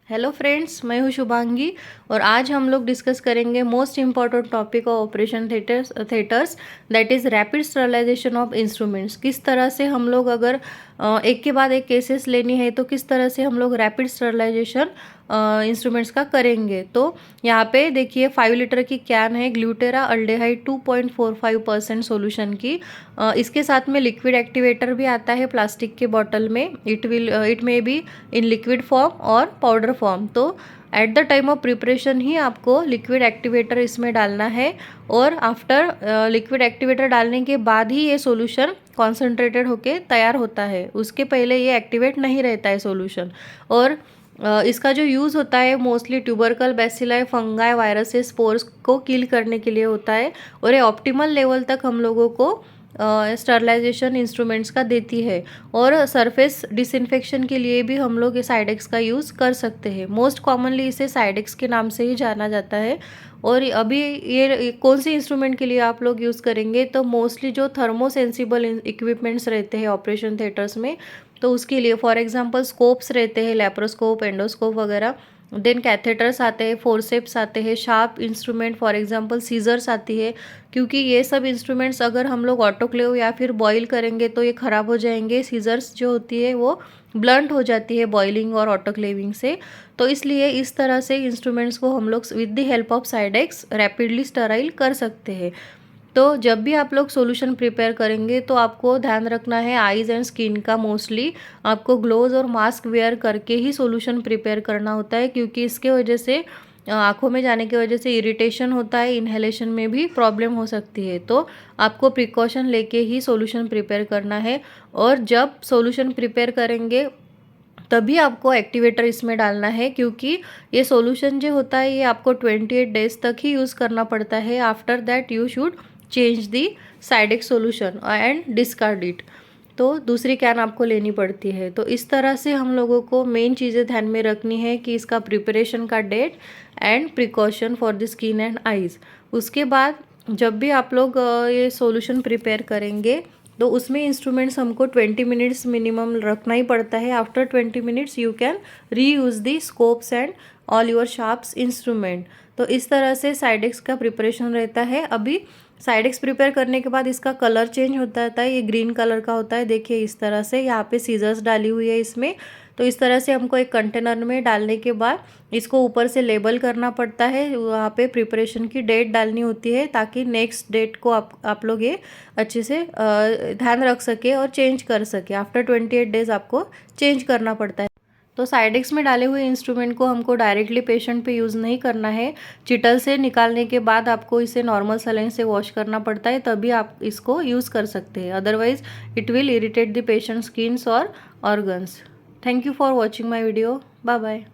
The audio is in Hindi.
हेलो फ्रेंड्स, मैं हूँ शुभांगी और आज हम लोग डिस्कस करेंगे most important topic of operation theatres that is rapid sterilisation of instruments. किस तरह से हम लोग अगर एक के बाद एक केसेस लेनी है तो किस तरह से हम लोग रैपिड स्टरलाइजेशन इंस्ट्रूमेंट्स का करेंगे। तो यहाँ पे देखिए 5 लीटर की कैन है ग्लूटेरा अल्डेहाइड 2.45% सॉल्यूशन की। इसके साथ में लिक्विड एक्टिवेटर भी आता है प्लास्टिक के बॉटल में। It may be in liquid form और पाउडर फॉर्म। तो at the time of preparation ही आपको लिक्विड एक्टिवेटर इसमें डालना है और आफ्टर लिक्विड एक्टिवेटर डालने के बाद ही ये सॉल्यूशन कॉन्सेंट्रेटेड होके तैयार होता है। उसके पहले ये एक्टिवेट नहीं रहता है सॉल्यूशन। और इसका जो यूज़ होता है mostly tubercle bacilli fungi viruses spores को किल करने के लिए होता है और ये ऑप्टिमल लेवल तक हम लोगों को स्टरलाइजेशन इंस्ट्रूमेंट्स का देती है। और सरफेस डिसइंफेक्शन के लिए भी हम लोग ये साइडेक्स का यूज़ कर सकते हैं। मोस्ट कॉमनली इसे साइडेक्स के नाम से ही जाना जाता है। और अभी ये कौन सी इंस्ट्रूमेंट के लिए आप लोग यूज़ करेंगे, तो मोस्टली जो थर्मो सेंसिबल इक्विपमेंट्स रहते हैं ऑपरेशन थिएटर्स में, तो उसके लिए फॉर एग्जांपल स्कोप्स रहते हैं, लेप्रोस्कोप, एंडोस्कोप वगैरह। देन कैथेटर्स आते हैं, फोर्सेप्स आते हैं, sharp instrument for example scissors आती है। क्योंकि ये सब इंस्ट्रूमेंट्स अगर हम लोग ऑटोक्लेव या फिर बॉईल करेंगे तो ये ख़राब हो जाएंगे। सीजर्स जो होती है वो ब्लंट हो जाती है बॉइलिंग और ऑटोक्लेविंग से। तो इसलिए इस तरह से इंस्ट्रूमेंट्स को हम लोग with the help of Cidex rapidly sterile कर सकते हैं। तो जब भी आप लोग सॉल्यूशन प्रिपेयर करेंगे तो आपको ध्यान रखना है आईज एंड स्किन का। मोस्टली आपको ग्लोव्स और मास्क वेयर करके ही सॉल्यूशन प्रिपेयर करना होता है, क्योंकि इसके वजह से आँखों में जाने की वजह से इरिटेशन होता है, इन्हेलेशन में भी प्रॉब्लम हो सकती है। तो आपको प्रिकॉशन लेके ही सॉल्यूशन प्रिपेयर करना है। और जब सॉल्यूशन प्रिपेयर करेंगे तभी आपको एक्टिवेटर इसमें डालना है, क्योंकि ये सॉल्यूशन जो होता है ये आपको 28 डेज तक ही यूज़ करना पड़ता है। After that you should change the Cidex solution and discard it. तो दूसरी कैन आपको लेनी पड़ती है। तो इस तरह से हम लोगों को मेन चीज़ें ध्यान में रखनी है कि इसका प्रिपरेशन का date and precaution for the skin and eyes. उसके बाद जब भी आप लोग ये सॉल्यूशन प्रिपेयर करेंगे तो उसमें इंस्ट्रूमेंट्स हमको 20 मिनट्स मिनिमम रखना ही पड़ता है। After 20 minutes you can reuse the scopes and all your sharps instrument. तो इस तरह से साइडेक्स का प्रिपरेशन रहता है। अभी साइडेक्स प्रिपेयर करने के बाद इसका कलर चेंज होता है, ये ग्रीन कलर का होता है। देखिए इस तरह से यहाँ पे सीजर्स डाली हुई है इसमें। तो इस तरह से हमको एक कंटेनर में डालने के बाद इसको ऊपर से लेबल करना पड़ता है। वहाँ पे प्रिपरेशन की डेट डालनी होती है ताकि नेक्स्ट डेट को आप लोग ये अच्छे से ध्यान रख सके और चेंज कर सके। आफ्टर 28 डेज आपको चेंज करना पड़ता है। तो साइडेक्स में डाले हुए इंस्ट्रूमेंट को हमको डायरेक्टली पेशेंट पे यूज़ नहीं करना है। चिटल से निकालने के बाद आपको इसे नॉर्मल सलाइन से वॉश करना पड़ता है, तभी आप इसको यूज़ कर सकते हैं। Otherwise it will irritate the patient skins और organs. Thank you for watching my video. Bye bye.